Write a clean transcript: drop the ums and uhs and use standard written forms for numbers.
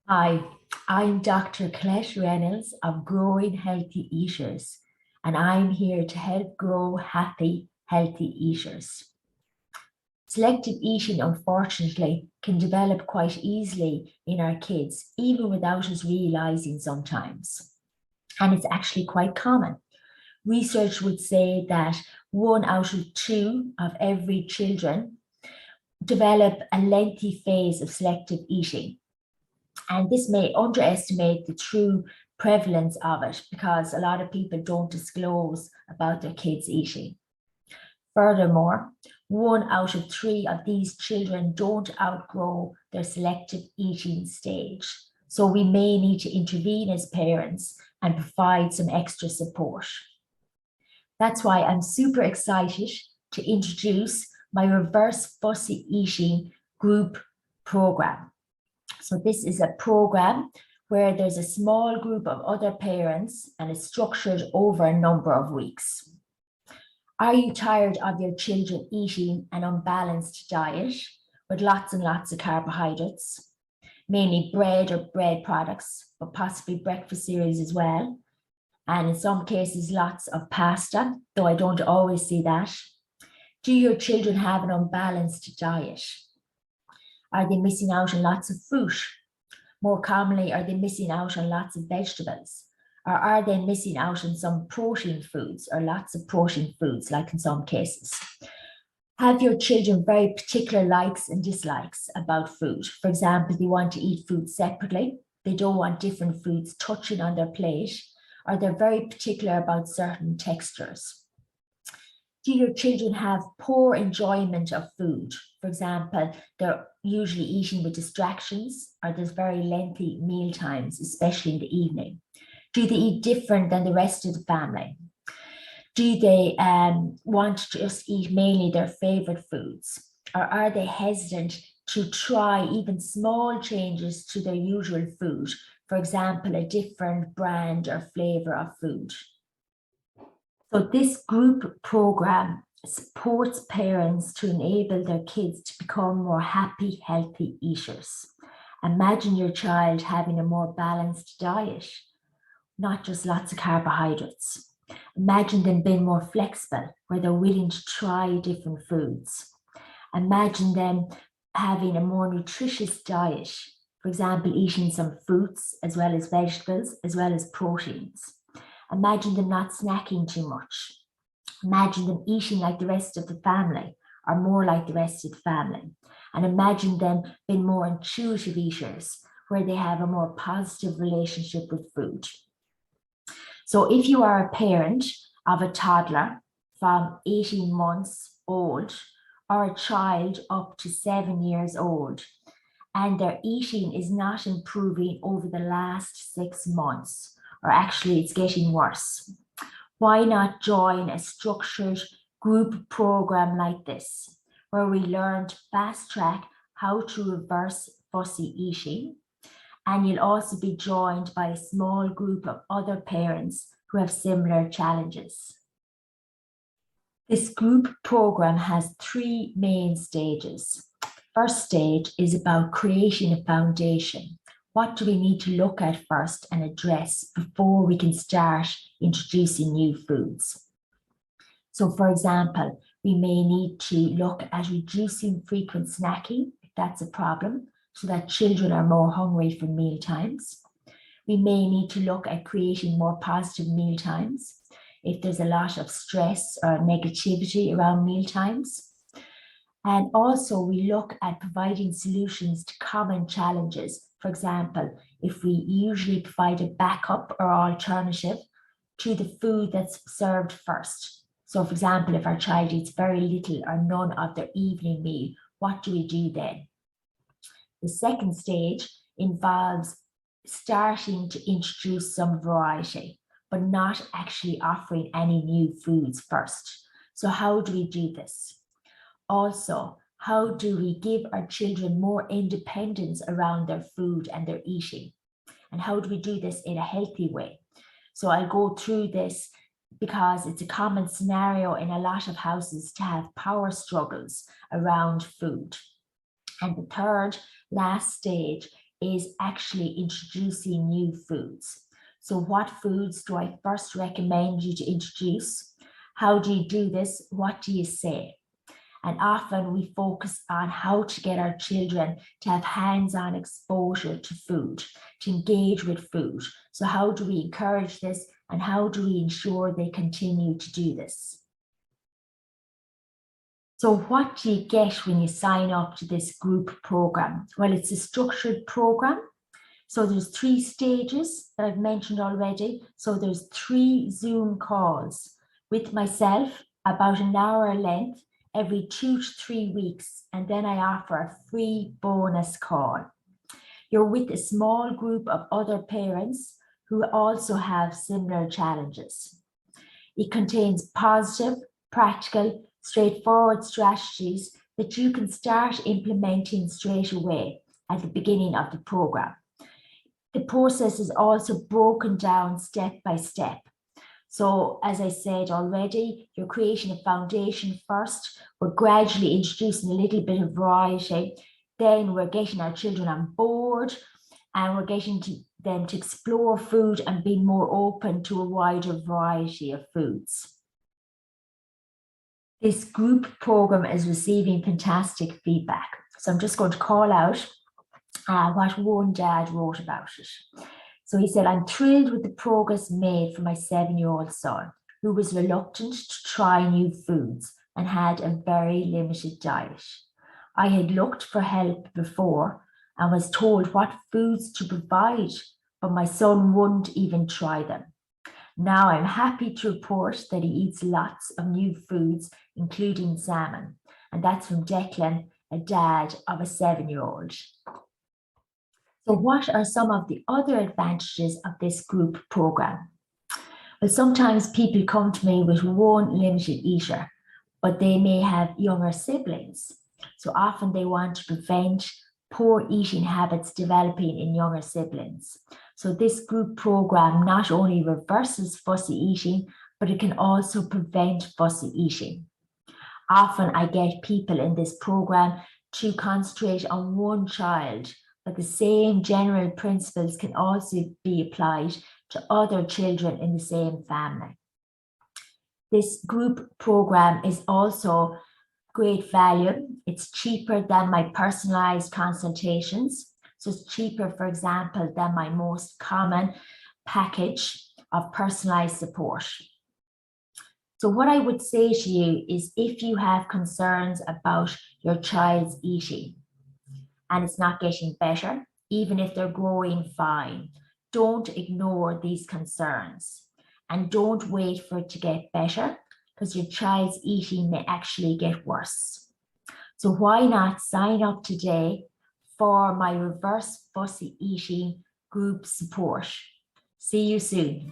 Hi, I'm Dr. Colette Reynolds of Growing Healthy Eaters, and I'm here to help grow happy, healthy eaters. Selective eating, unfortunately, can develop quite easily in our kids, even without us realizing sometimes. And it's actually quite common. Research would say that 1 out of 2 of every children develop a lengthy phase of selective eating. And this may underestimate the true prevalence of it because a lot of people don't disclose about their kids eating. Furthermore, 1 out of 3 of these children don't outgrow their selective eating stage. So we may need to intervene as parents and provide some extra support. That's why I'm super excited to introduce my reverse fussy eating group program. So this is a program where there's a small group of other parents and it's structured over a number of weeks. Are you tired of your children eating an unbalanced diet with lots and lots of carbohydrates, mainly bread or bread products, but possibly breakfast cereals as well? And in some cases, lots of pasta, though I don't always see that. Do your children have an unbalanced diet? Are they missing out on lots of fruit? More commonly, are they missing out on lots of vegetables? Or are they missing out on some protein foods or lots of protein foods, like in some cases? Have your children very particular likes and dislikes about food? For example, they want to eat food separately. They don't want different foods touching on their plate, or they're very particular about certain textures. Do your children have poor enjoyment of food? For example, they're usually eating with distractions, or there's very lengthy meal times, especially in the evening. Do they eat different than the rest of the family? Do they want to just eat mainly their favorite foods? Or are they hesitant to try even small changes to their usual food? For example, a different brand or flavor of food. So this group program supports parents to enable their kids to become more happy, healthy eaters. Imagine your child having a more balanced diet, not just lots of carbohydrates. Imagine them being more flexible, where they're willing to try different foods. Imagine them having a more nutritious diet, for example, eating some fruits as well as vegetables, as well as proteins. Imagine them not snacking too much. Imagine them eating like the rest of the family or more like the rest of the family. And imagine them being more intuitive eaters where they have a more positive relationship with food. So if you are a parent of a toddler from 18 months old or a child up to 7 years old, and their eating is not improving over the last 6 months, or actually it's getting worse, why not join a structured group program like this, where we learn to fast track how to reverse fussy eating? And you'll also be joined by a small group of other parents who have similar challenges. This group program has 3 main stages. First stage is about creating a foundation. What do we need to look at first and address before we can start introducing new foods? So, for example, we may need to look at reducing frequent snacking, if that's a problem, so that children are more hungry for meal times. We may need to look at creating more positive meal times if there's a lot of stress or negativity around meal times. And also we look at providing solutions to common challenges. For example, if we usually provide a backup or alternative to the food that's served first. So for example, if our child eats very little or none of their evening meal, what do we do then? The second stage involves starting to introduce some variety, but not actually offering any new foods first. So how do we do this? Also, how do we give our children more independence around their food and their eating? And how do we do this in a healthy way? So I'll go through this because it's a common scenario in a lot of houses to have power struggles around food. And the third, last stage is actually introducing new foods. So what foods do I first recommend you to introduce? How do you do this? What do you say? And often we focus on how to get our children to have hands-on exposure to food, to engage with food. So how do we encourage this, and how do we ensure they continue to do this? So what do you get when you sign up to this group program? Well, it's a structured program. So there's 3 stages that I've mentioned already. So there's 3 Zoom calls with myself, about an hour length, every 2 to 3 weeks. And then I offer a free bonus call. You're with a small group of other parents who also have similar challenges. It contains positive, practical, straightforward strategies that you can start implementing straight away at the beginning of the program. The process is also broken down step by step. So as I said already, you're creating a foundation first. We're gradually introducing a little bit of variety. Then we're getting our children on board, and we're getting them to explore food and be more open to a wider variety of foods. This group program is receiving fantastic feedback. So I'm just going to call out what one dad wrote about it. So he said, I'm thrilled with the progress made for my 7-year-old son, who was reluctant to try new foods and had a very limited diet. I had looked for help before and was told what foods to provide, but my son wouldn't even try them. Now I'm happy to report that he eats lots of new foods, including salmon. And that's from Declan, a dad of a 7-year-old. So what are some of the other advantages of this group program? Well, sometimes people come to me with one limited eater, but they may have younger siblings. So often they want to prevent poor eating habits developing in younger siblings. So this group program not only reverses fussy eating, but it can also prevent fussy eating. Often I get people in this program to concentrate on one child, but the same general principles can also be applied to other children in the same family. This group program is also great value. It's cheaper than my personalized consultations. So it's cheaper, for example, than my most common package of personalized support. So what I would say to you is, if you have concerns about your child's eating and it's not getting better, even if they're growing fine, don't ignore these concerns and don't wait for it to get better, because your child's eating may actually get worse. So why not sign up today for my reverse fussy eating group support? See you soon.